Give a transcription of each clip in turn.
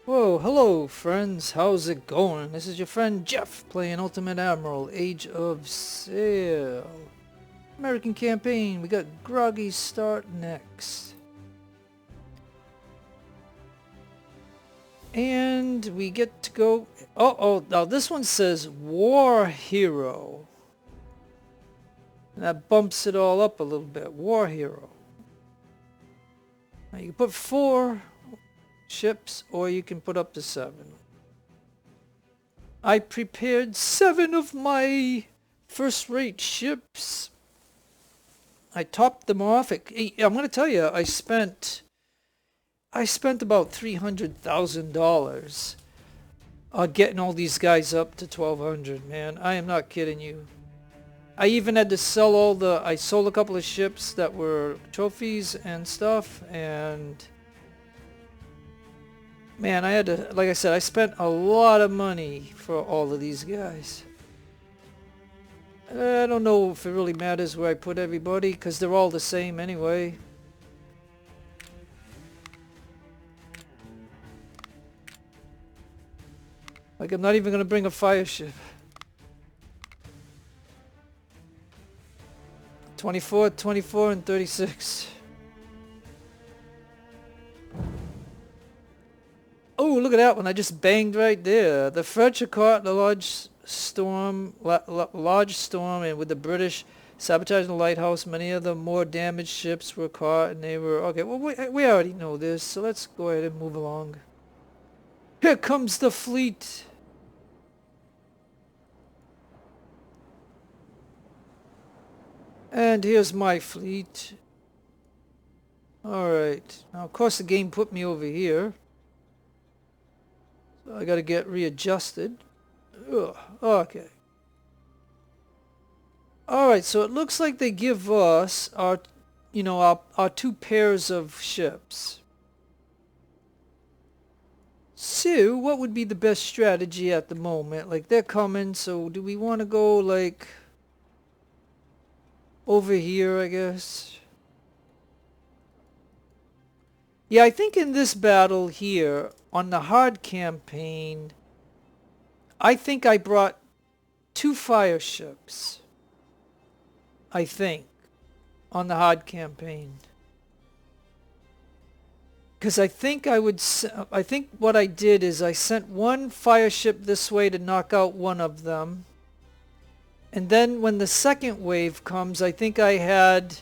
Whoa, hello friends, how's it going? This is your friend Jeff playing Ultimate Admiral, Age of Sail. American campaign, we got Groggy Start next. And we get to go, now this one says War Hero. And that bumps it all up a little bit, War Hero. Now you can put 4 ships or you can put up to 7. I prepared 7 of my first-rate ships. I topped them off. I'm going to tell you, I spent about $300,000 getting all these guys up to 1,200. Man, I am not kidding you. I even had to sell I sold a couple of ships that were trophies and stuff, and man, I had to, like I said, I spent a lot of money for all of these guys. I don't know if it really matters where I put everybody, because they're all the same anyway. Like, I'm not even going to bring a fire ship. 24, 24, and 36. Oh, look at that one. I just banged right there. The French are caught in a large storm, and with the British sabotaging the lighthouse, many of the more damaged ships were caught, and they were... Okay, well, we already know this, so let's go ahead and move along. Here comes the fleet. And here's my fleet. Alright. Now, of course, the game put me over here. So I gotta get readjusted. Ugh, okay. Alright, so it looks like they give us our 2 pairs of ships. So, what would be the best strategy at the moment? Like, they're coming, so do we want to go, like, over here, I guess? Yeah, I think in this battle here, on the hard campaign, I think I brought 2 fire ships. I think, on the hard campaign. Because I think what I did is I sent 1 fire ship this way to knock out one of them. And then when the second wave comes, I think I had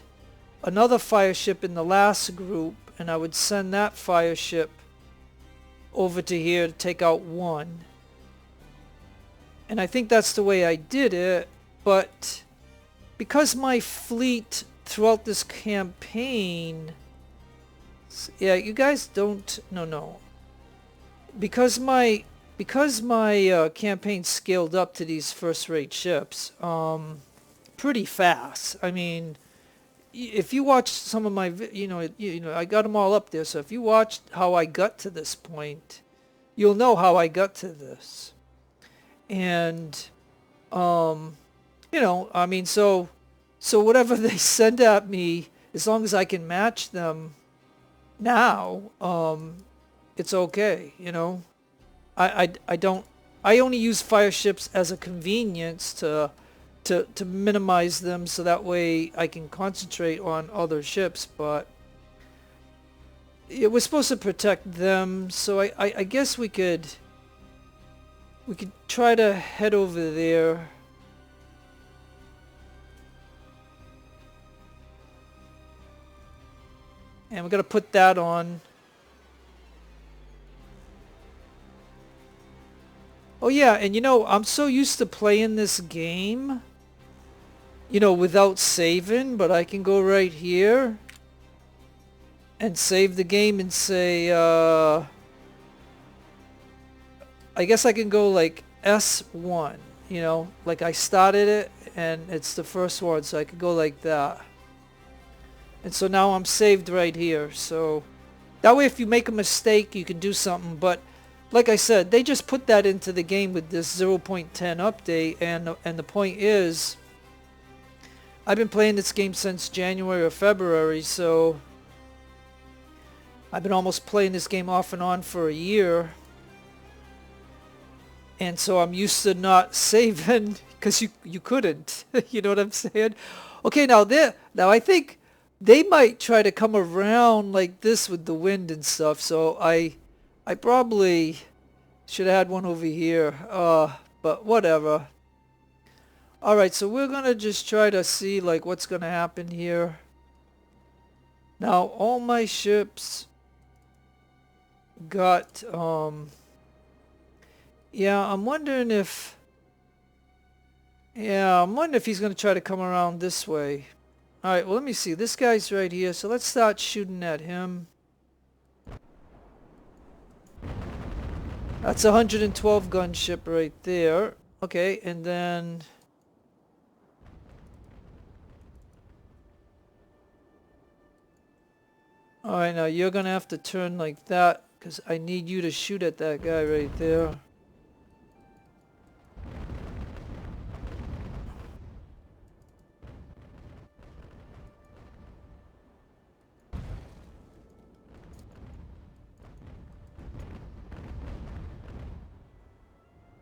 another fire ship in the last group, and I would send that fire ship over to here to take out 1. And I think that's the way I did it, but because my fleet throughout this campaign... Yeah, you guys don't... No. Because my campaign scaled up to these first-rate ships pretty fast. I mean, if you watch some of my, I got them all up there. So if you watched how I got to this point, you'll know how I got to this. And, I mean, so whatever they send at me, as long as I can match them now, it's okay, I only use fire ships as a convenience to minimize them, so that way I can concentrate on other ships. But we're supposed to protect them, so I guess we could try to head over there. And we're gonna put that on. Oh yeah, and I'm so used to playing this game, without saving, but I can go right here and save the game and say, I guess I can go like S1, like I started it and it's the first one, so I could go like that. And so now I'm saved right here, so that way if you make a mistake you can do something. But like I said, they just put that into the game with this 0.10 update, and the point is, I've been playing this game since January or February, so I've been almost playing this game off and on for a year, And so I'm used to not saving because you couldn't. You know what I'm saying? Okay, now I think they might try to come around like this with the wind and stuff. So I probably should have had one over here. But whatever. All right, so we're gonna just try to see like what's gonna happen here. Now all my ships got yeah, I'm wondering if he's going to try to come around this way. All right, well, let me see. This guy's right here, so let's start shooting at him. That's a 112 gun ship right there. Okay, and then all right, now you're going to have to turn like that because I need you to shoot at that guy right there.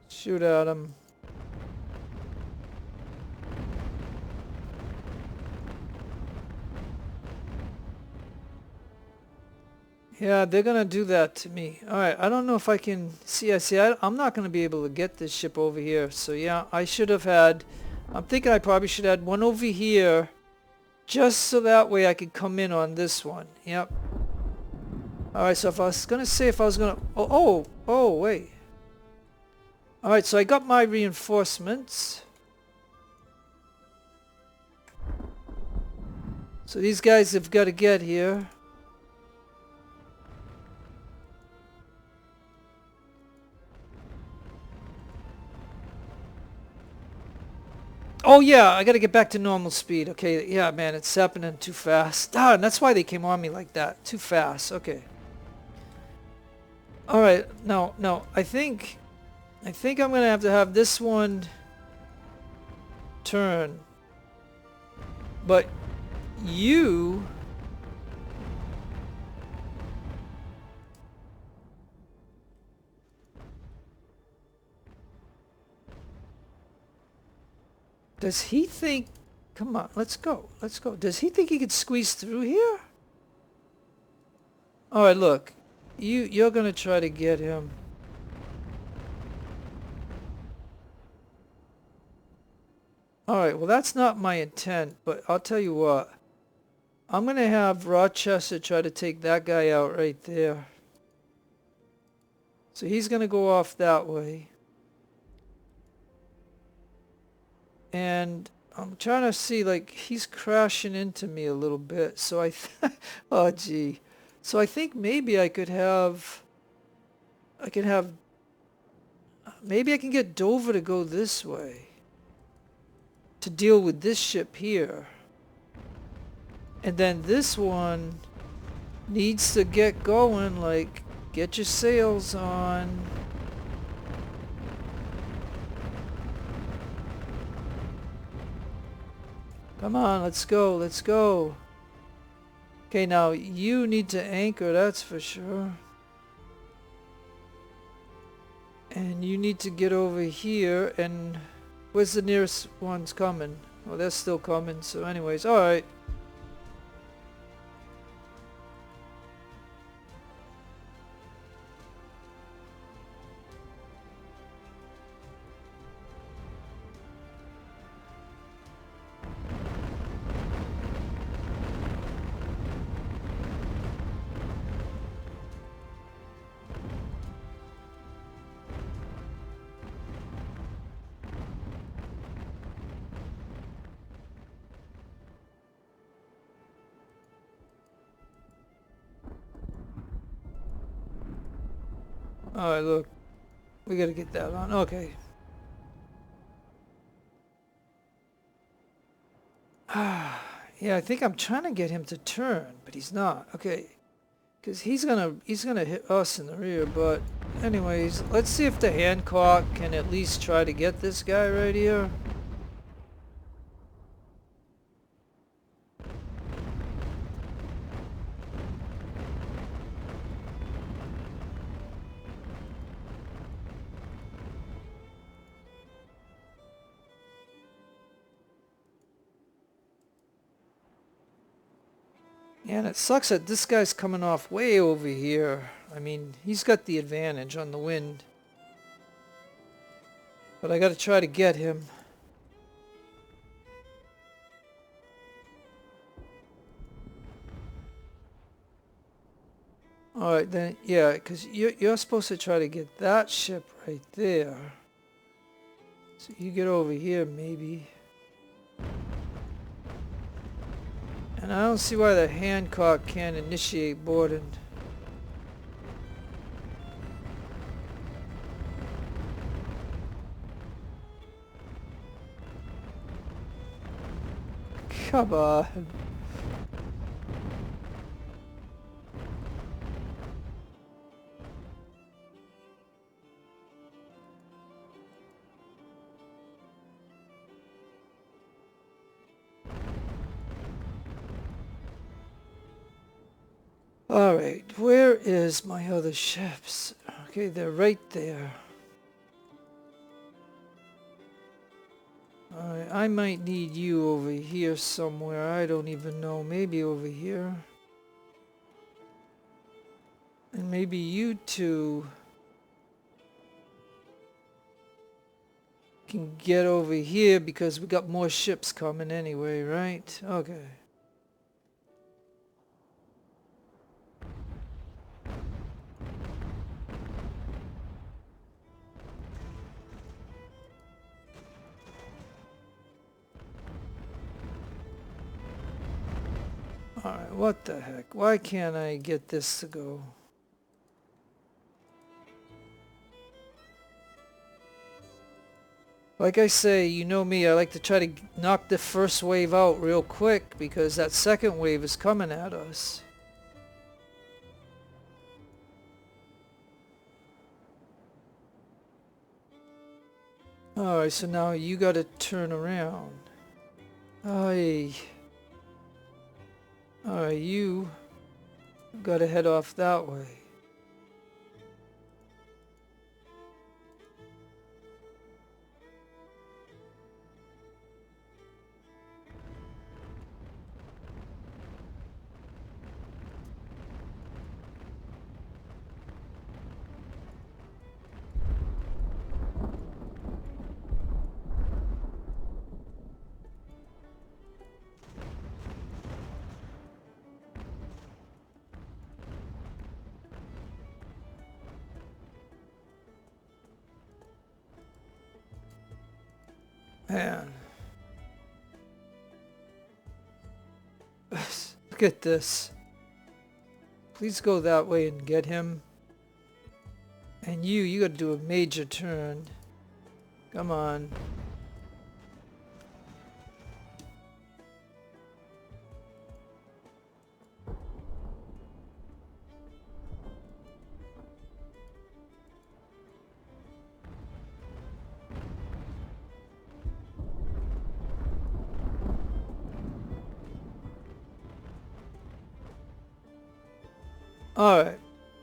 Shoot at him. Yeah, they're gonna do that to me. Alright, I don't know if I can see. I'm not gonna be able to get this ship over here. So yeah, I should have had, I'm thinking I probably should have had one over here just so that way I could come in on this one. Yep. Alright, so if I was gonna say if I was gonna, oh, wait. Alright, so I got my reinforcements. So these guys have got to get here. Oh yeah, I gotta get back to normal speed. Okay, yeah, man, it's happening too fast. Ah, and that's why they came on me like that. Too fast. Okay. Alright, no, I think I'm gonna have to have this one turn. But you... Does he think... Come on, let's go. Let's go. Does he think he could squeeze through here? Alright, look. You're gonna try to get him. Alright, well that's not my intent, but I'll tell you what. I'm gonna have Rochester try to take that guy out right there. So he's gonna go off that way. And I'm trying to see, like, he's crashing into me a little bit. So oh gee. So I think maybe I could have, maybe I can get Dover to go this way to deal with this ship here. And then this one needs to get going, like, get your sails on. Come on, let's go, let's go. Okay, now you need to anchor, that's for sure. And you need to get over here, and where's the nearest ones coming? Well, they're still coming, so anyways, alright. Alright, look. We gotta get that on. Okay. Yeah, I think I'm trying to get him to turn, but he's not. Okay. Because he's gonna hit us in the rear, but anyways, let's see if the Hancock can at least try to get this guy right here. Yeah, and it sucks that this guy's coming off way over here. I mean, he's got the advantage on the wind. But I gotta try to get him. Alright then, yeah, because you're supposed to try to get that ship right there. So you get over here maybe. And I don't see why the Hancock can't initiate boarding. Come on. Alright, where is my other ships? Okay, they're right there. Alright, I might need you over here somewhere. I don't even know. Maybe over here. And maybe you two can get over here because we got more ships coming anyway, right? Okay. Alright, what the heck? Why can't I get this to go? Like I say, you know me, I like to try to knock the first wave out real quick because that second wave is coming at us. Alright, so now you gotta turn around. Alright, you gotta head off that way. Man. Look at this. Please go that way and get him. And you gotta do a major turn. Come on.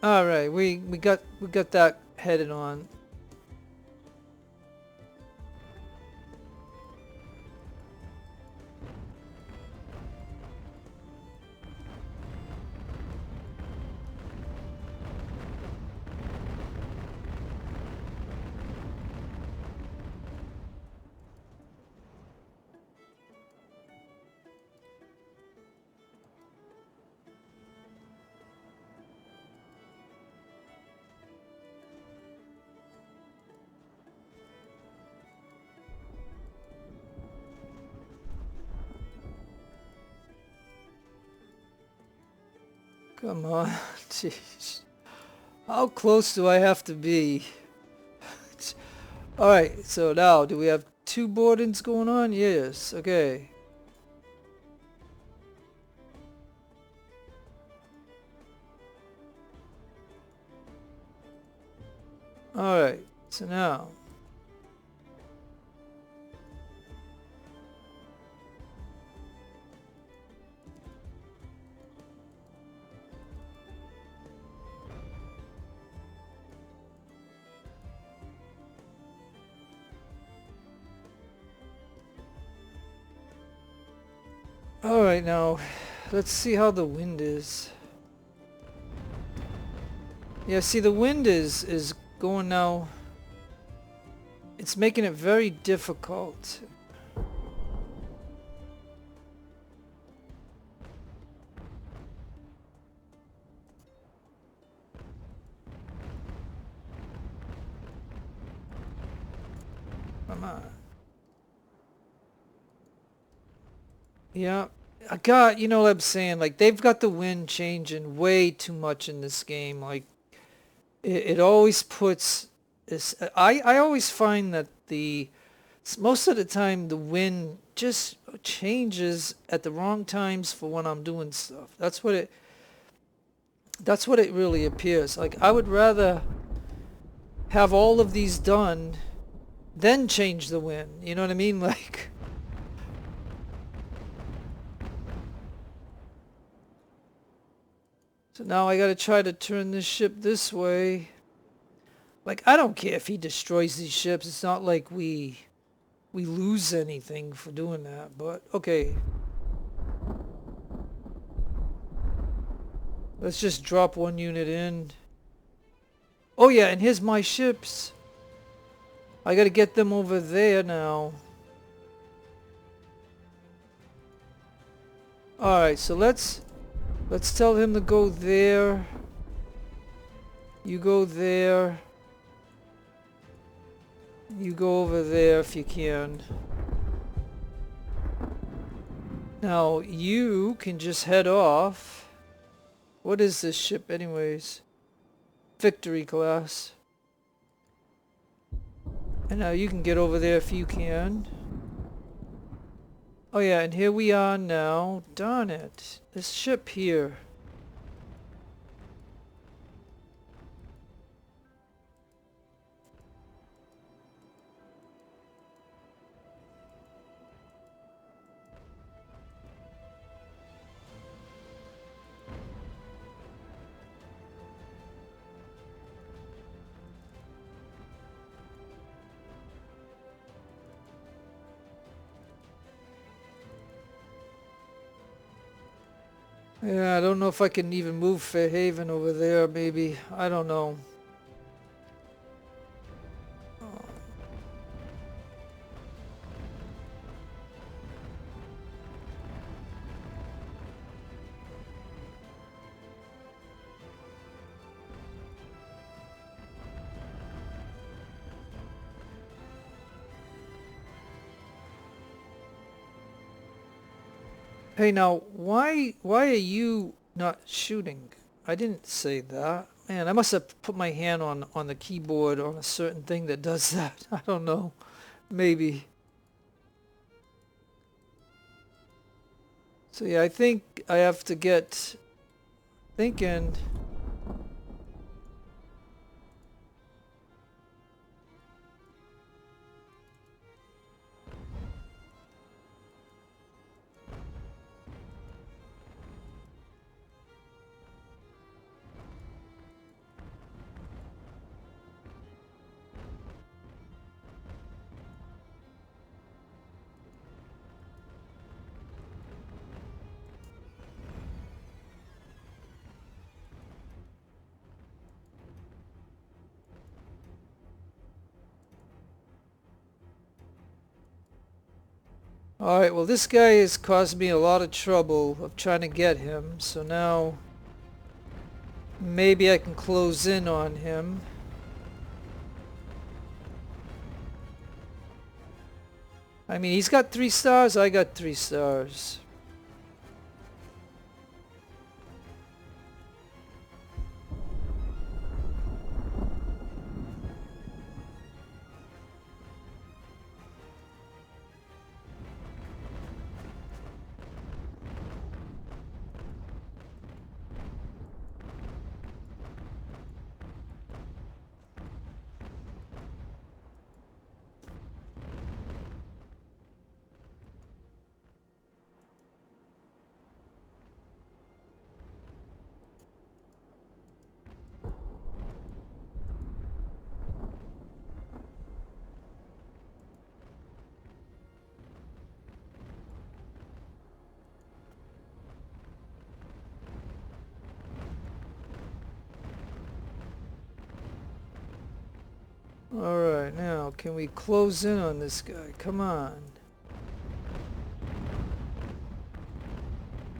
Alright, we got that headed on. Come on, jeez. How close do I have to be? Alright, so now, do we have two boardings going on? Yes, okay. Alright, so now. Alright, now, let's see how the wind is. Yeah, see, the wind is going now. It's making it very difficult. Come on. Yeah. I got, you know what I'm saying? Like, they've got the wind changing way too much in this game. Like, it always puts this. I always find that most of the time the wind just changes at the wrong times for when I'm doing stuff. That's what it really appears. Like, I would rather have all of these done, then change the wind. You know what I mean? Like, so now I gotta try to turn this ship this way. Like, I don't care if he destroys these ships. It's not like we lose anything for doing that, but okay. Let's just drop one unit in. Oh yeah, and here's my ships. I gotta get them over there now. Alright, so let's tell him to go there. You go there. You go over there if you can. Now, you can just head off. What is this ship anyways? Victory class. And now you can get over there if you can. Oh yeah, and here we are now. Darn it. This ship here. Yeah, I don't know if I can even move Fairhaven over there, maybe. I don't know. Hey, now, why are you not shooting? I didn't say that. Man, I must have put my hand on the keyboard on a certain thing that does that. I don't know. Maybe. So yeah, I think I have to get thinking. Alright, well this guy has caused me a lot of trouble of trying to get him, so now maybe I can close in on him. I mean, he's got 3 stars, I got 3 stars. Alright, now can we close in on this guy? Come on.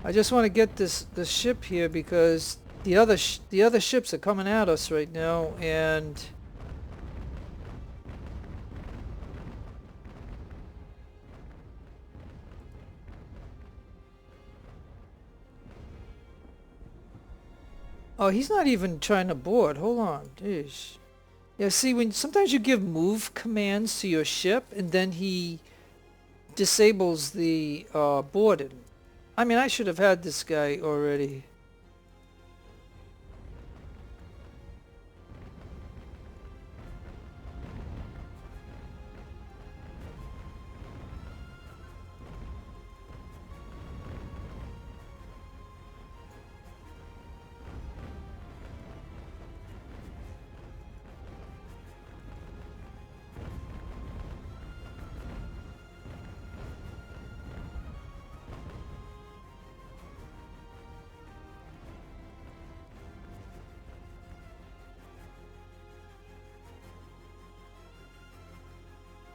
I just want to get this ship here because the other ships are coming at us right now, and oh, he's not even trying to board. Hold on. Jeez. Yeah, see, when sometimes you give move commands to your ship and then he disables the boarding. I mean, I should have had this guy already.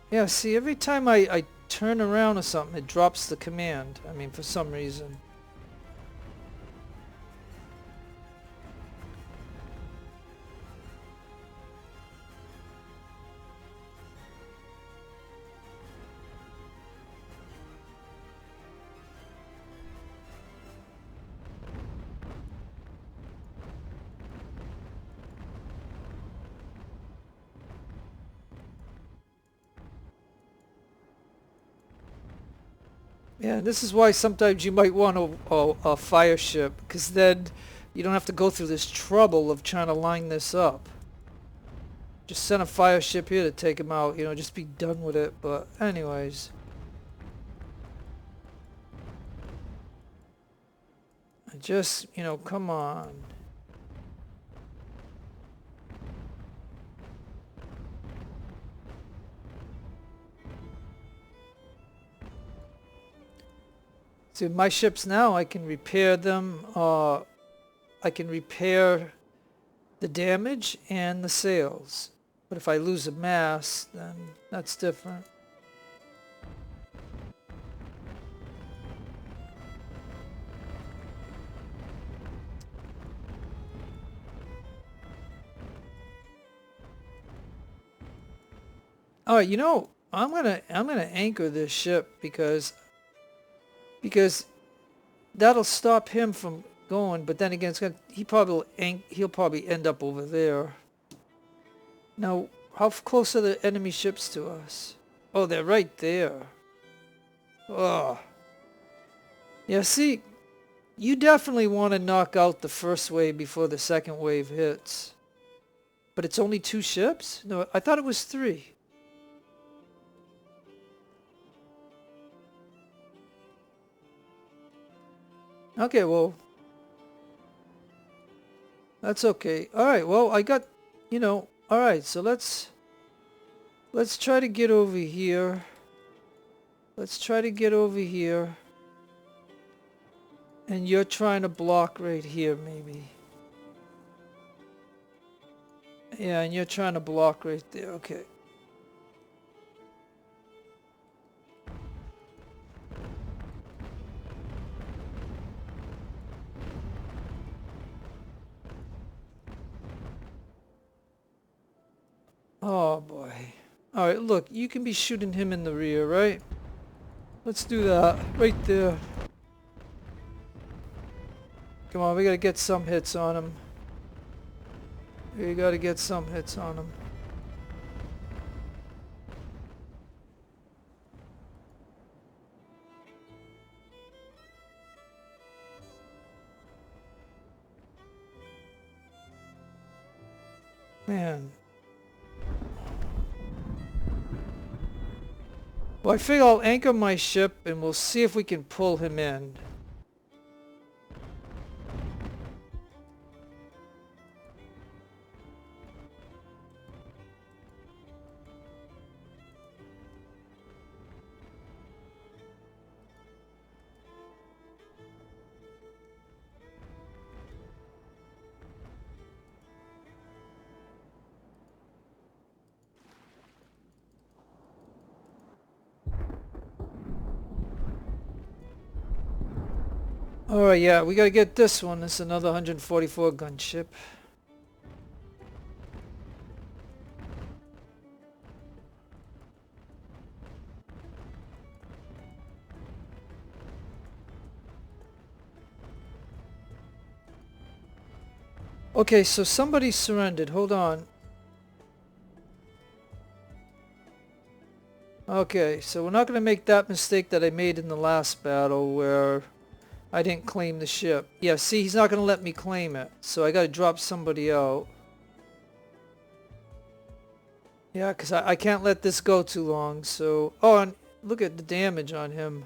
Yeah, see, every time I turn around or something, it drops the command. I mean, for some reason. Yeah, this is why sometimes you might want a fire ship, because then you don't have to go through this trouble of trying to line this up. Just send a fire ship here to take him out, you know, just be done with it. But anyways. Just, you know, come on. See, my ships now, I can repair them. I can repair the damage and the sails. But if I lose a mast, then that's different. All right, you know, I'm gonna anchor this ship because that'll stop him from going. But then again, he'll probably end up over there. Now, how close are the enemy ships to us? Oh, they're right there. Oh, yeah. See, you definitely want to knock out the first wave before the second wave hits. But it's only 2 ships? No, I thought it was 3. Okay, well, that's okay. All right, well, I got, you know, all right, so let's try to get over here. Let's try to get over here. And you're trying to block right here, maybe. Yeah, and you're trying to block right there. Okay. Oh, boy. All right, look, you can be shooting him in the rear, right? Let's do that. Right there. Come on, we gotta get some hits on him. We gotta get some hits on him. Man. Well, I figure I'll anchor my ship and we'll see if we can pull him in. Alright, yeah, we gotta get this one. This is another 144 gunship. Okay, so somebody surrendered. Hold on. Okay, so we're not going to make that mistake that I made in the last battle where I didn't claim the ship. Yeah, see, he's not going to let me claim it. So I got to drop somebody out. Yeah, because I can't let this go too long. So, oh, and look at the damage on him.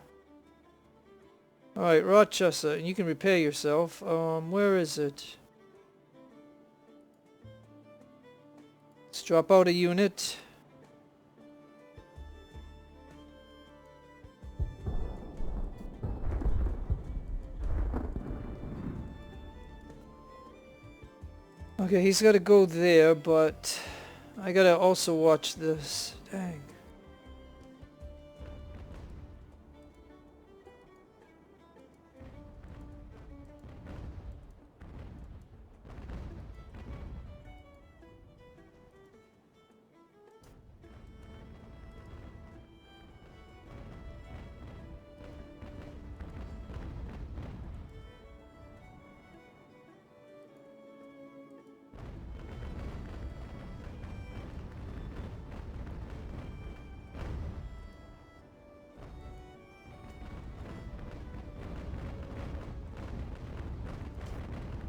Alright, Rochester, and you can repair yourself. Where is it? Let's drop out a unit. Okay, he's got to go there, but I gotta also watch this. Dang.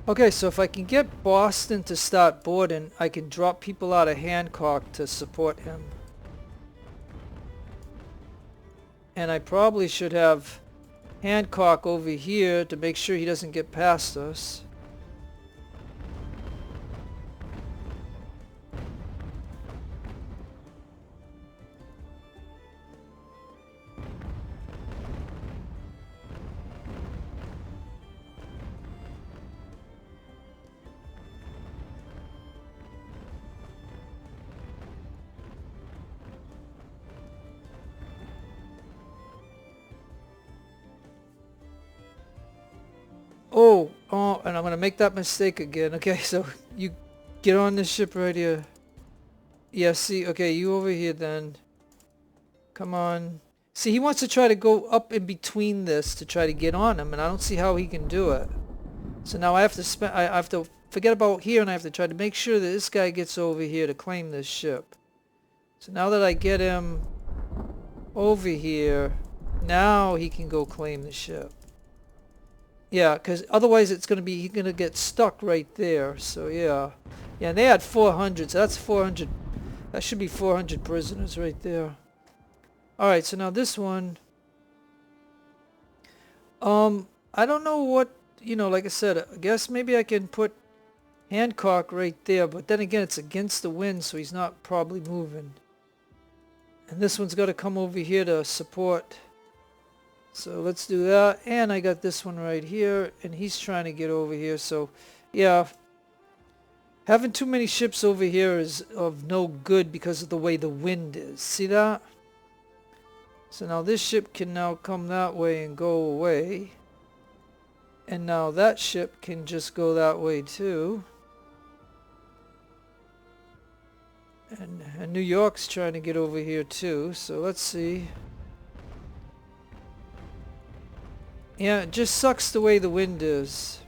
Okay, so if I can get Boston to start boarding, I can drop people out of Hancock to support him. And I probably should have Hancock over here to make sure he doesn't get past us. Oh, and I'm going to make that mistake again. Okay, so you get on this ship right here. Yeah, see, okay, you over here then. Come on. See, he wants to try to go up in between this to try to get on him, and I don't see how he can do it. So now I have to I have to forget about here, and I have to try to make sure that this guy gets over here to claim this ship. So now that I get him over here, now he can go claim the ship. Yeah, because otherwise it's going to be, he's going to get stuck right there. So yeah. Yeah, and they had 400, so that's 400. That should be 400 prisoners right there. Alright, so now this one. I don't know what, you know, like I said, I guess maybe I can put Hancock right there. But then again, it's against the wind, so he's not probably moving. And this one's got to come over here to support. So let's do that. And I got this one right here, and he's trying to get over here. So yeah, having too many ships over here is of no good because of the way the wind is. See that? So now this ship can now come that way and go away. And now that ship can just go that way too. And New York's trying to get over here too. So let's see. Yeah, it just sucks the way the wind is.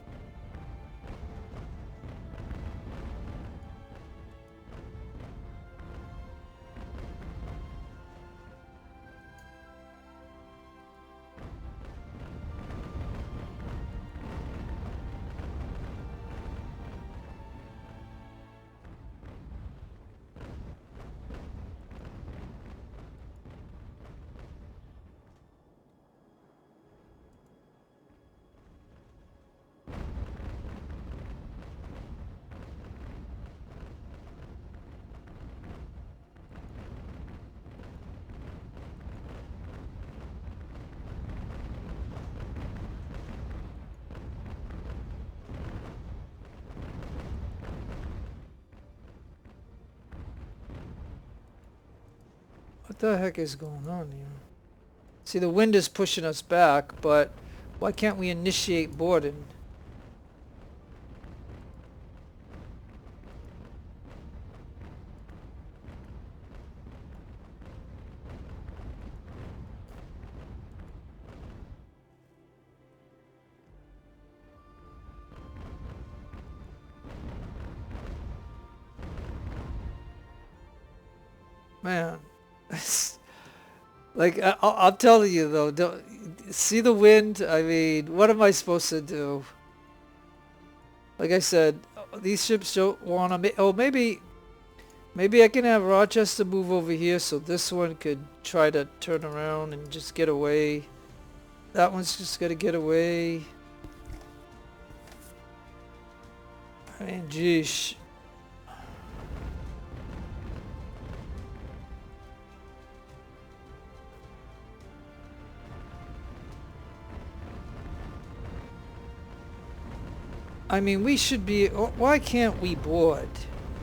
What the heck is going on here? See, the wind is pushing us back, but Why can't we initiate boarding? Man, like I'm telling you though, don't see the wind. I mean, what am I supposed to do? Like I said, these ships don't want to. Oh, maybe I can have Rochester move over here so this one could try to turn around and just get away. That one's just got to get away. I mean, geesh. I mean, we should be... Why can't we board?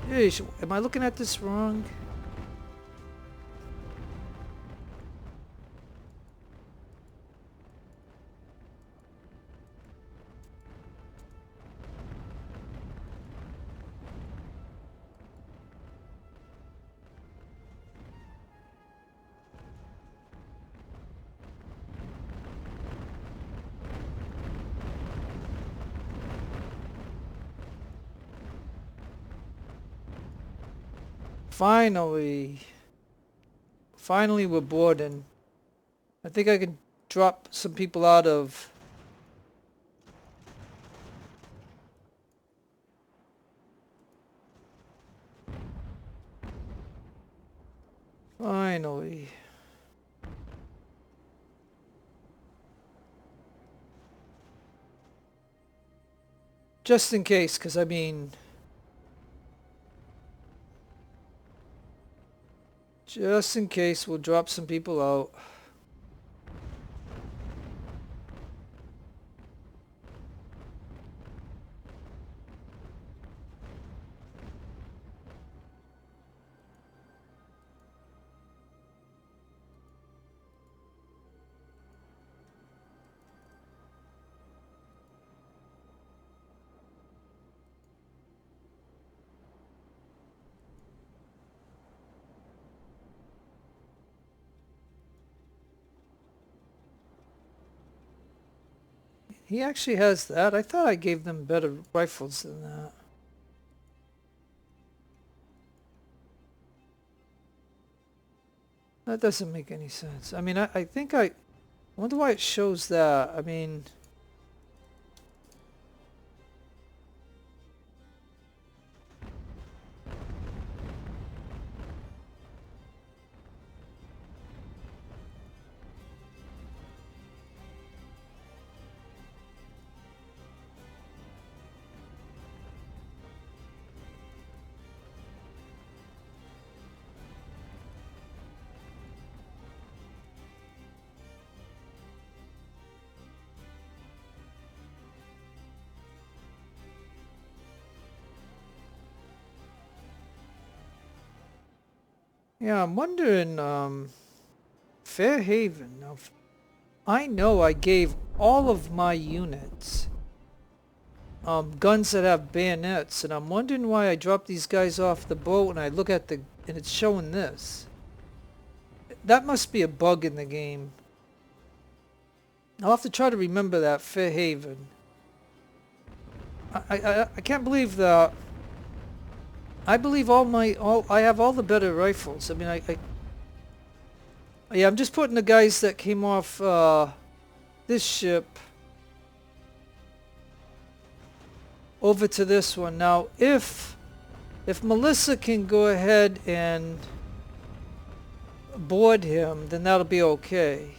Jeez, am I looking at this wrong? Finally we're boarding. I think I can drop some people out of... Finally. Just in case, because I mean... Just in case, we'll drop some people out. He actually has that. I thought I gave them better rifles than that. That doesn't make any sense. I mean, I think I wonder why it shows that. I mean... Yeah, I'm wondering, Fairhaven. Now, I know I gave all of my units guns that have bayonets, and I'm wondering why I dropped these guys off the boat and I look at the... and it's showing this. That must be a bug in the game. I'll have to try to remember that, Fairhaven. I can't believe that... I believe I have all the better rifles. I mean, yeah, I'm just putting the guys that came off this ship over to this one. Now, if Melissa can go ahead and board him, then that'll be okay.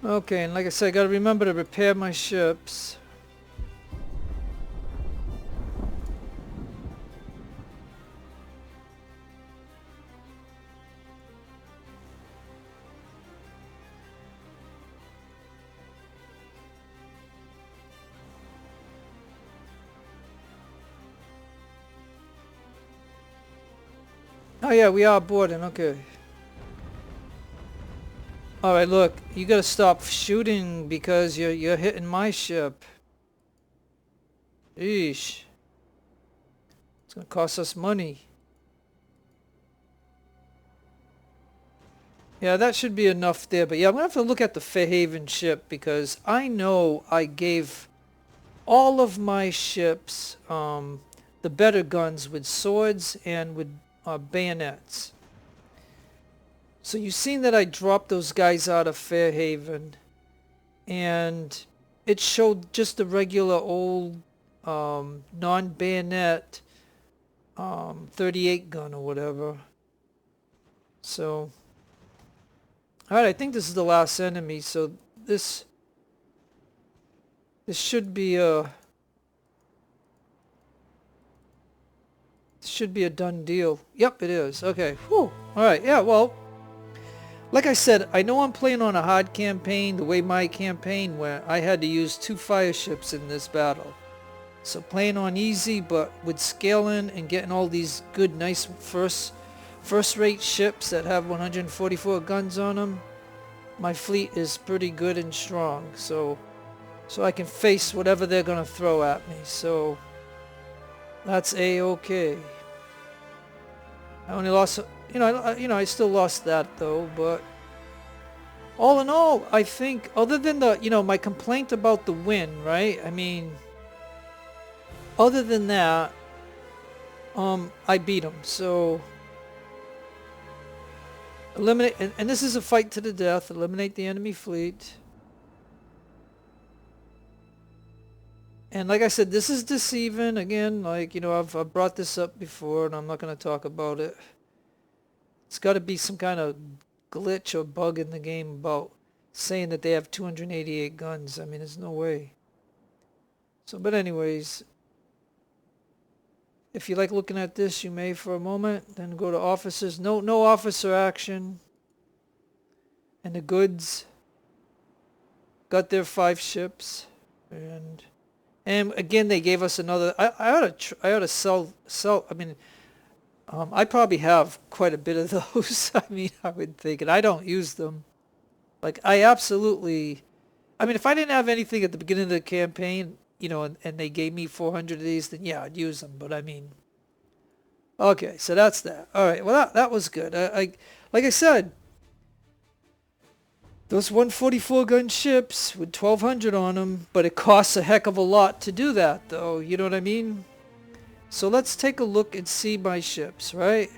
Okay, and like I said, I gotta remember to repair my ships. Oh yeah, we are boarding, okay. Alright, look, you gotta stop shooting because you're hitting my ship. Eesh. It's gonna cost us money. Yeah, that should be enough there, but yeah, I'm gonna have to look at the Fairhaven ship because I know I gave all of my ships the better guns with swords and with bayonets. So you've seen that I dropped those guys out of Fairhaven, and it showed just the regular old non-bayonet 38 gun or whatever. So, alright, I think this is the last enemy, so this should be a done deal. Yep, it is. Okay. Whew. Alright, yeah, well, like I said, I know I'm playing on a hard campaign, the way my campaign went. I had to use 2 fire ships in this battle. So playing on easy, but with scaling and getting all these good, nice first-rate ships that have 144 guns on them, my fleet is pretty good and strong. So I can face whatever they're gonna throw at me. So that's a-okay. I only lost, I still lost that though, but all in all, I think, other than the, my complaint about the wind, right? I mean, other than that, I beat them. So eliminate, and this is a fight to the death. Eliminate the enemy fleet. And like I said, this is deceiving. Again, like, I've brought this up before, and I'm not going to talk about it. It's got to be some kind of glitch or bug in the game about saying that they have 288 guns. I mean, there's no way. So, but anyways, if you like looking at this, you may for a moment. Then go to officers. No officer action. And the goods got their 5 ships, and again, they gave us another. I ought to sell. I mean, I probably have quite a bit of those. I mean, I would think, and I don't use them. Like, I absolutely. I mean, if I didn't have anything at the beginning of the campaign, and they gave me 400 of these, then yeah, I'd use them. But I mean, okay, so that's that. All right, well, that was good. Like I said, those 144 gun ships with 1,200 on them, but it costs a heck of a lot to do that, though. You know what I mean? So let's take a look and see my ships, right?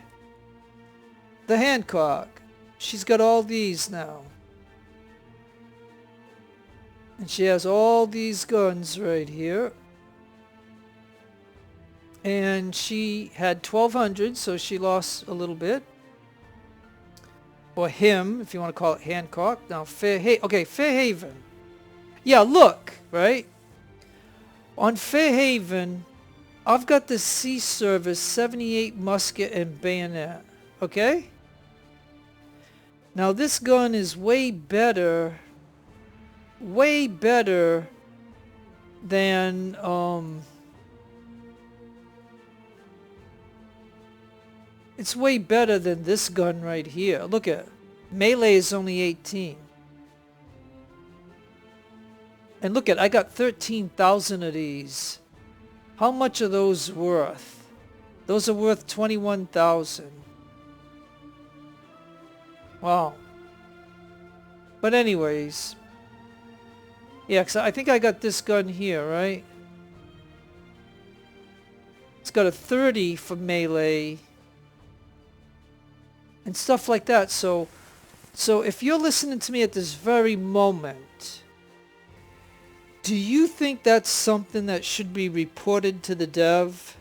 The Hancock. She's got all these now. And she has all these guns right here. And she had 1,200, so she lost a little bit. Or him, if you want to call it Hancock. Now, Fairhaven. Yeah, look, right? On Fairhaven, I've got the Sea Service 78 musket and bayonet. Okay? Now, this gun is way better than, it's way better than this gun right here. Look at it. Melee is only 18. And look at, I got 13,000 of these. How much are those worth? Those are worth 21,000. Wow. But anyways. Yeah, 'cause I think I got this gun here, right? It's got a 30 for melee. And stuff like that. So if you're listening to me at this very moment, do you think that's something that should be reported to the dev?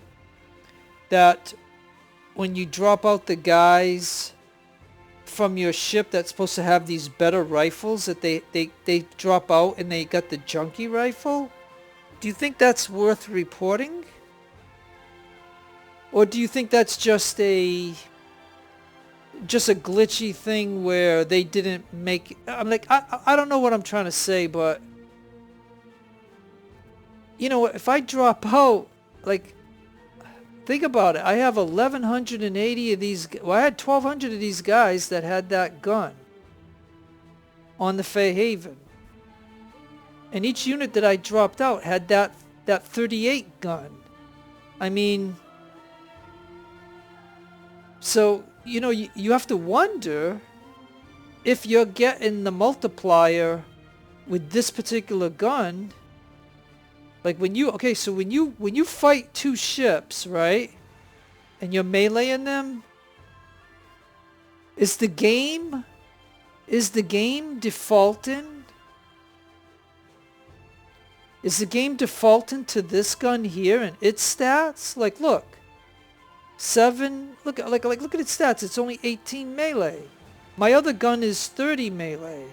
That when you drop out the guys from your ship that's supposed to have these better rifles, that they drop out and they got the junky rifle? Do you think that's worth reporting? Or do you think that's just a glitchy thing where they didn't make... I'm like, I don't know what I'm trying to say, but if I drop out, like, Think about it. I have 1,180 of these. Well, I had 1,200 of these guys that had that gun on the Fairhaven. And each unit that I dropped out had that 38 gun. I mean, so, you know, you have to wonder if you're getting the multiplier with this particular gun. Like when you, okay, so when you fight two ships, right? And you're meleeing them, is the game defaulting? Is the game defaulting to this gun here and its stats? Like, look, 7. Look at its stats. It's only 18 melee. My other gun is 30 melee.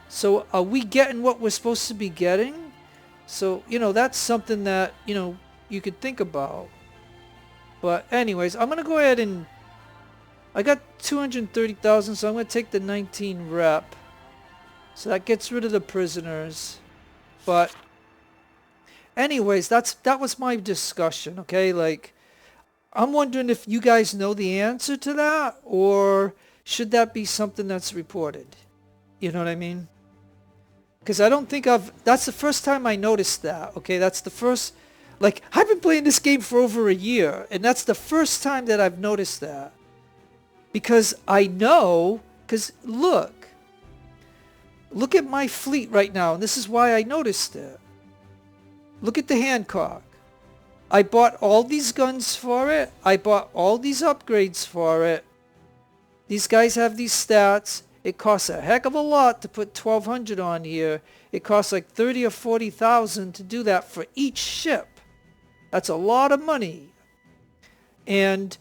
So are we getting what we're supposed to be getting? So, you know, that's something that, you know, you could think about. But anyways, I'm going to go ahead and... I got 230,000, so I'm going to take the 19 rep. So that gets rid of the prisoners. But anyways, that was my discussion, okay? Like, I'm wondering if you guys know the answer to that, or should that be something that's reported? You know what I mean? Because I don't think that's the first time I noticed that, okay? That's the first, like, I've been playing this game for over a year, and that's the first time that I've noticed that. Because I know, because look at my fleet right now, and this is why I noticed it. Look at the Hancock. I bought all these guns for it. I bought all these upgrades for it. These guys have these stats. It costs a heck of a lot to put 1,200 on here. It costs like 30 or 40,000 to do that for each ship. That's a lot of money. And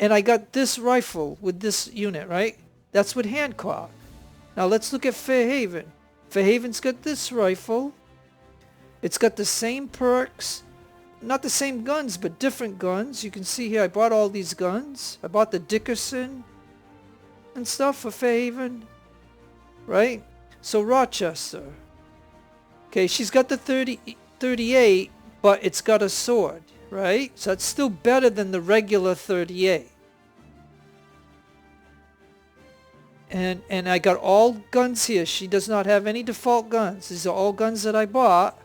I got this rifle with this unit, right? That's with Hancock. Now let's look at Fairhaven. Fairhaven's got this rifle. It's got the same perks. Not the same guns, but different guns. You can see here I bought all these guns. I bought the Dickerson and stuff for Fairhaven, right? So Rochester. Okay, she's got the 38, but it's got a sword, right? So it's still better than the regular 38. And I got all guns here. She does not have any default guns. These are all guns that I bought.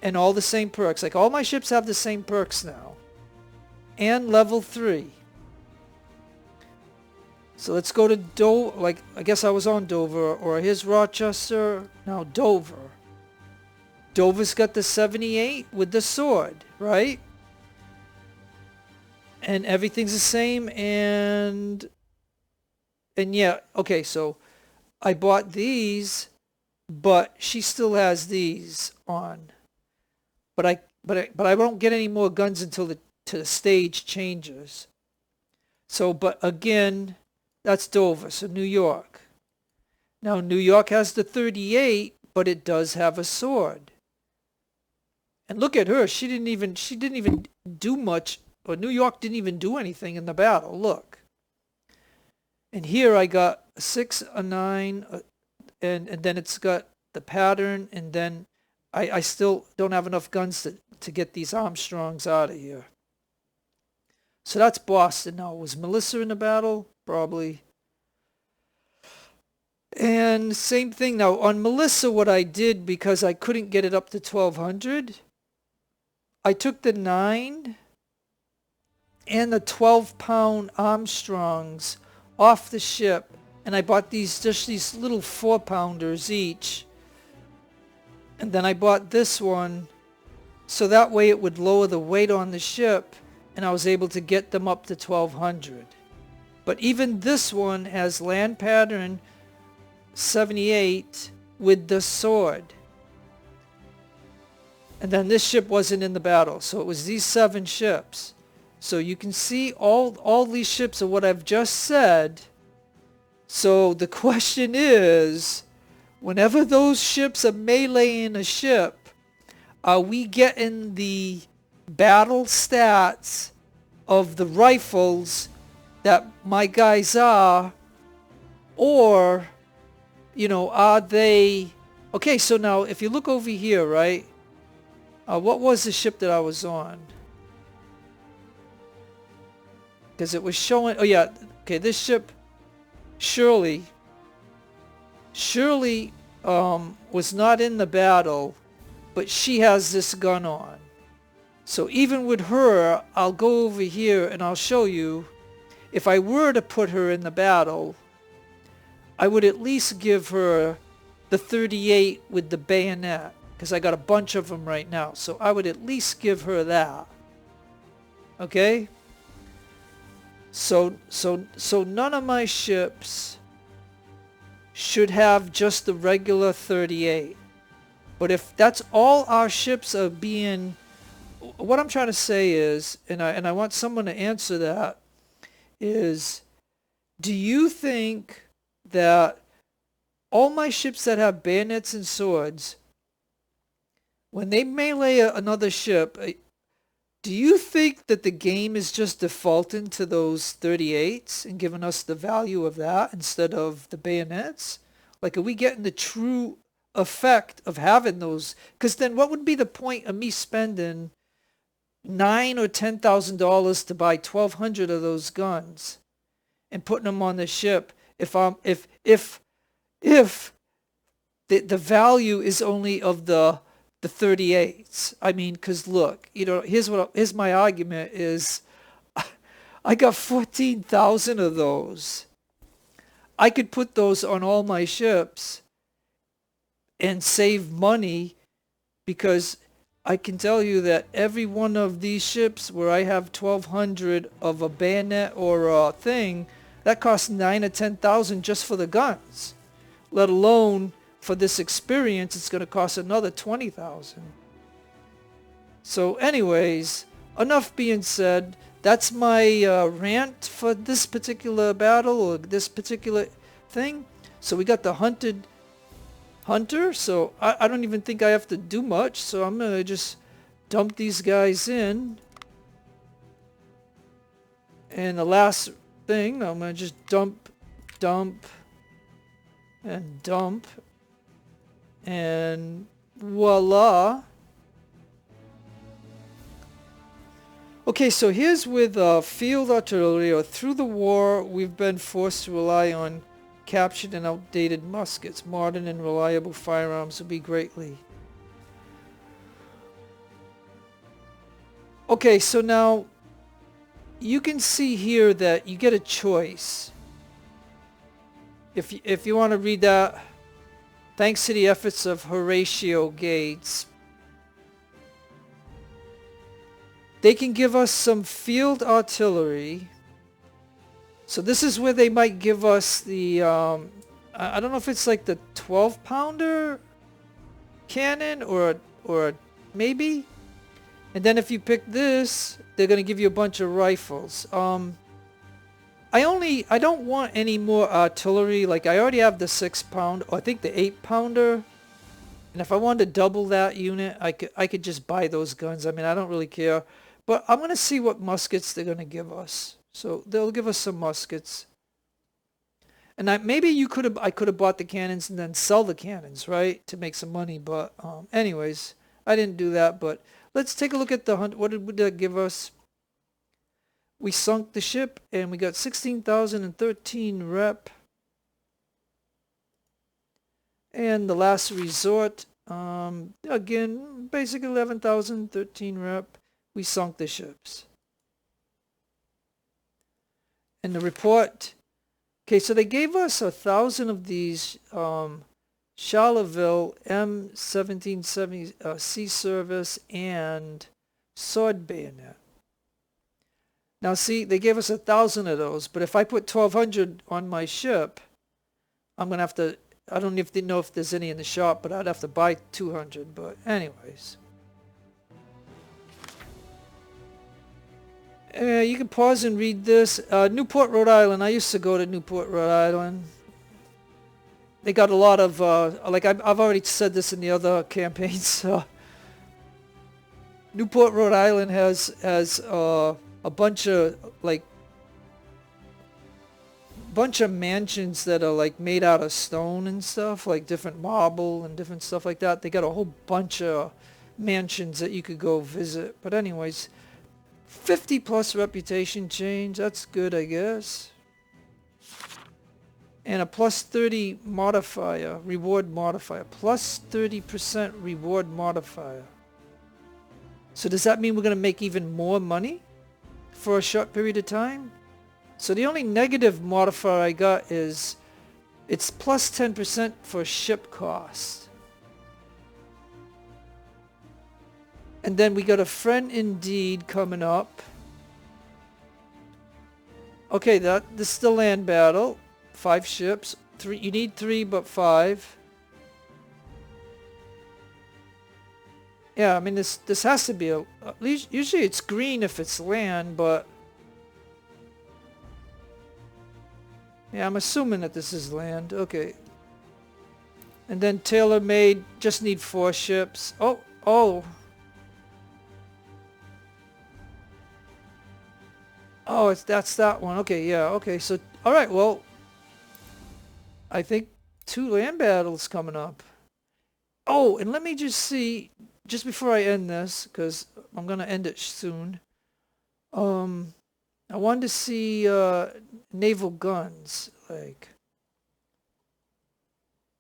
And all the same perks. Like, all my ships have the same perks now. And level 3. So let's go to Dover. Like, I guess I was on Dover. Or here's Rochester. Now Dover. Dover's got the 78 with the sword, right? And everything's the same. And yeah, okay, so I bought these, but she still has these on. But I won't get any more guns until the stage changes. So, but again, that's Dover, so New York. Now New York has the 38, but it does have a sword. And look at her, she didn't even do much, or New York didn't even do anything in the battle. Look. And here I got a 6, a 9, and then it's got the pattern, and then I still don't have enough guns to get these Armstrongs out of here. So that's Boston. Now, was Melissa in the battle? Probably. And same thing. Now, on Melissa, what I did, because I couldn't get it up to 1,200, I took the 9 and the 12-pound Armstrongs off the ship, and I bought these little 4-pounders each, and then I bought this one so that way it would lower the weight on the ship, and I was able to get them up to 1,200. But even this one has land pattern 78 with the sword, and then this ship wasn't in the battle, so it was these 7 ships. So you can see all these ships are what I've just said. So the question is, whenever those ships are meleeing a ship, are we getting the battle stats of the rifles that my guys are? Or, you know, are they... Okay, so now if you look over here, right? What was the ship that I was on? because it was showing, oh yeah, okay, this ship, Shirley was not in the battle, but she has this gun on. So even with her, I'll go over here and I'll show you, if I were to put her in the battle, I would at least give her the 38 with the bayonet, because I got a bunch of them right now. So I would at least give her that. Okay? So none of my ships should have just the regular 38. But if that's all our ships are being, what I'm trying to say is, and I want someone to answer that, is, do you think that all my ships that have bayonets and swords, when they melee another ship, do you think that the game is just defaulting to those 38s and giving us the value of that instead of the bayonets? Like, are we getting the true effect of having those? Because then what would be the point of me spending $9,000 or $10,000 to buy 1,200 of those guns and putting them on the ship if the value is only of the 38s? I mean, because look, you know, here's my argument is, I got 14,000 of those. I could put those on all my ships and save money, because I can tell you that every one of these ships where I have 1,200 of a bayonet or a thing, that costs 9,000 or 10,000 just for the guns. Let alone for this experience, it's going to cost another 20,000. So anyways, enough being said. That's my rant for this particular battle, or this particular thing. So we got the hunter, so I don't even think I have to do much, so I'm going to just dump these guys in. And the last thing, I'm going to just dump, and dump, and voila. Okay, so here's with field artillery, or through the war, we've been forced to rely on captured and outdated muskets. Modern and reliable firearms would be greatly. Okay, so now you can see here that you get a choice. If you want to read that, thanks to the efforts of Horatio Gates, they can give us some field artillery. So this is where they might give us the, I don't know if it's like the 12-pounder cannon or maybe. And then if you pick this, they're going to give you a bunch of rifles. I don't want any more artillery. Like, I already have the 6-pound, or I think the 8-pounder. And if I wanted to double that unit, I could just buy those guns. I mean, I don't really care. But I'm going to see what muskets they're going to give us. So they'll give us some muskets. And maybe I could have bought the cannons and then sell the cannons, right? To make some money. But anyways, I didn't do that. But let's take a look at the hunt. What did that give us? We sunk the ship and we got 16,013 rep. And the last resort, again, basically 11,013 rep. We sunk the ships. And the report, okay, so they gave us 1,000 of these Charleville M1770 Sea Service and sword bayonet. Now see, they gave us 1,000 of those, but if I put 1,200 on my ship, I'm going to have to, I don't even know if there's any in the shop, but I'd have to buy 200, but anyways. You can pause and read this. Newport, Rhode Island. I used to go to Newport, Rhode Island. They got a lot of, like I've already said this in the other campaigns. Newport, Rhode Island has a bunch of mansions that are like made out of stone and stuff, like different marble and different stuff like that. They got a whole bunch of mansions that you could go visit. But anyways, 50 plus reputation change. That's good, I guess. And a plus 30 modifier, reward modifier. Plus 30% reward modifier. So does that mean we're going to make even more money for a short period of time? So the only negative modifier I got is it's plus 10% for ship cost. And then we got a friend indeed coming up. Okay, this is the land battle. 5 ships. 3. You need 3, but 5. Yeah, I mean this has to be at least usually it's green if it's land, but yeah, I'm assuming that this is land. Okay. And then tailor-made just need 4 ships. Oh. Oh, that's that one. Okay, yeah. Okay. So all right, well, I think 2 land battles coming up. Oh, and let me just see, just before I end this, because I'm going to end it soon. I wanted to see naval guns. Like,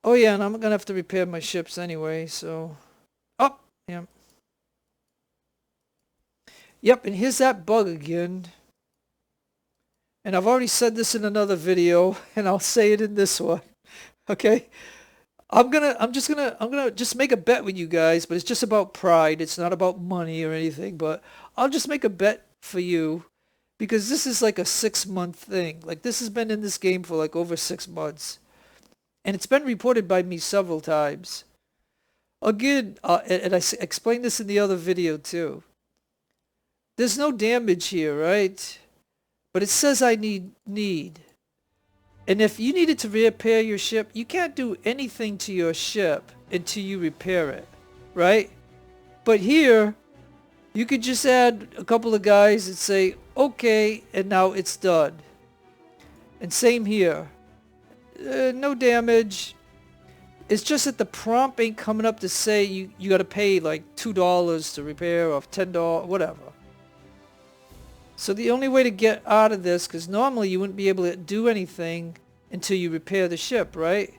oh yeah, and I'm going to have to repair my ships anyway, so. Oh, yeah. Yep, and here's that bug again. And I've already said this in another video, and I'll say it in this one. Okay? I'm gonna just make a bet with you guys, but it's just about pride. It's not about money or anything, but I'll just make a bet for you because this is like a 6-month thing. Like this has been in this game for like over 6 months. And it's been reported by me several times. Again, and I explained this in the other video too. There's no damage here, right? But it says I need. And if you needed to repair your ship, you can't do anything to your ship until you repair it, right? But here, you could just add a couple of guys and say, okay, and now it's done. And same here. No damage. It's just that the prompt ain't coming up to say you got to pay like $2 to repair or $10, whatever. So the only way to get out of this, because normally you wouldn't be able to do anything until you repair the ship, right?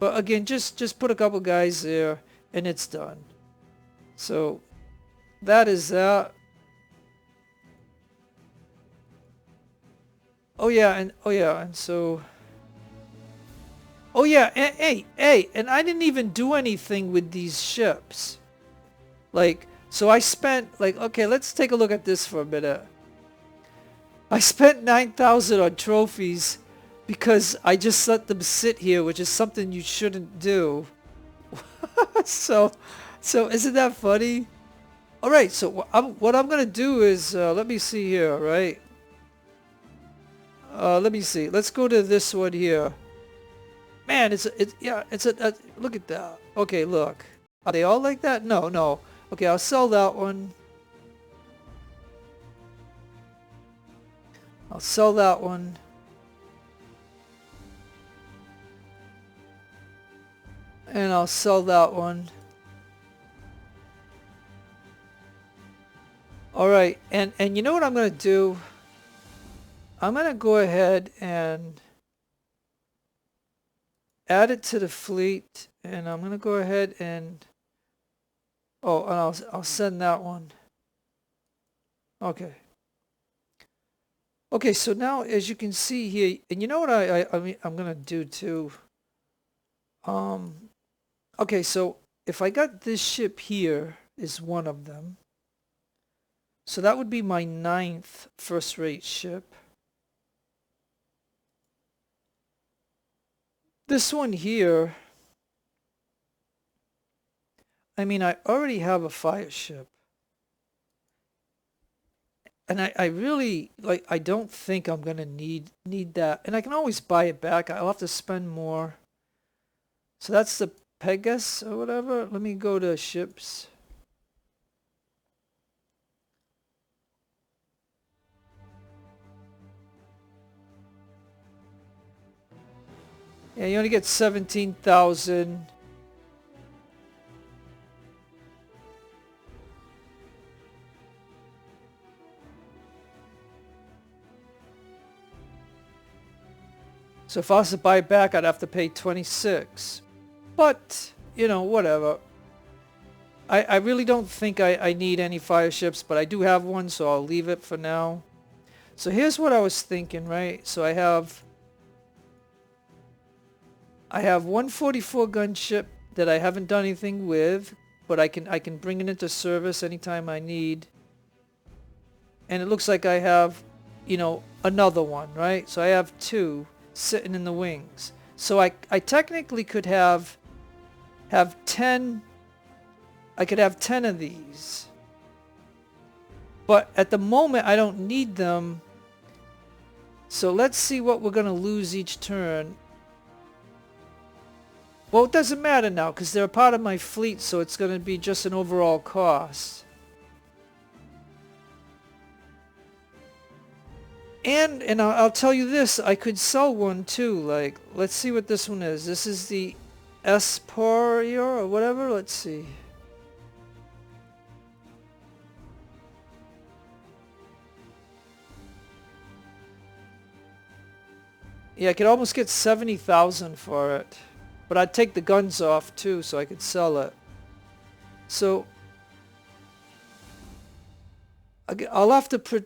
But again, just put a couple guys there and it's done. So that is that. Oh yeah, and so. Oh yeah, hey, and I didn't even do anything with these ships. Like, so I spent like, okay, let's take a look at this for a minute. I spent 9,000 on trophies because I just let them sit here, which is something you shouldn't do. so isn't that funny? All right, so what I'm gonna do is let me see here, right? Let me see. Let's go to this one here. Man, it's a look at that. Okay, look. Are they all like that? No. Okay, I'll sell that one. I'll sell that one. And I'll sell that one. Alright, and you know what I'm going to do? I'm going to go ahead and add it to the fleet. And I'm going to go ahead and... Oh, and I'll send that one. Okay. Okay, so now as you can see here, and you know what I'm going to do too? Okay, so if I got this ship here is one of them. So that would be my 9th first-rate ship. This one here, I mean, I already have a fire ship. And I really, like, I don't think I'm going to need that. And I can always buy it back. I'll have to spend more. So that's the Pegasus or whatever. Let me go to ships. Yeah, you only get 17,000. So if I was to buy it back, I'd have to pay 26. But, you know, whatever. I really don't think I need any fire ships, but I do have one, so I'll leave it for now. So here's what I was thinking, right? So I have 144 gunship that I haven't done anything with, but I can bring it into service anytime I need. And it looks like I have, you know, another one, right? So I have 2 sitting in the wings. So I technically could have 10. I could have 10 of these. But at the moment I don't need them. So let's see what we're going to lose each turn. Well, it doesn't matter now because they're a part of my fleet, so it's going to be just an overall cost. And I'll tell you this, I could sell one too. Like, let's see what this one is. This is the Esporior or whatever. Let's see. Yeah, I could almost get 70,000 for it. But I'd take the guns off too so I could sell it. So I'll have to...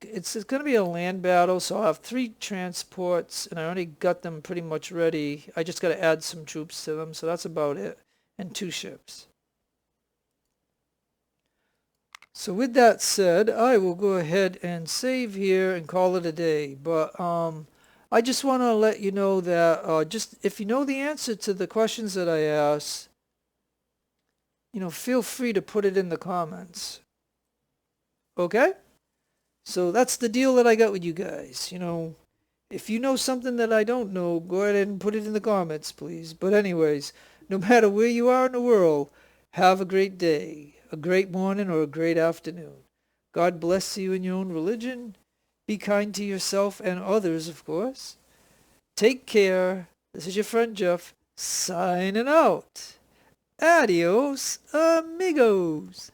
It's going to be a land battle, so I'll have 3 transports, and I already got them pretty much ready. I just got to add some troops to them, so that's about it. And 2 ships. So with that said, I will go ahead and save here and call it a day. But I just want to let you know that just if you know the answer to the questions that I asked, you know, feel free to put it in the comments. Okay? So that's the deal that I got with you guys. You know, if you know something that I don't know, go ahead and put it in the comments, please. But anyways, no matter where you are in the world, have a great day, a great morning, or a great afternoon. God bless you in your own religion. Be kind to yourself and others, of course. Take care. This is your friend Jeff, signing out. Adios, amigos.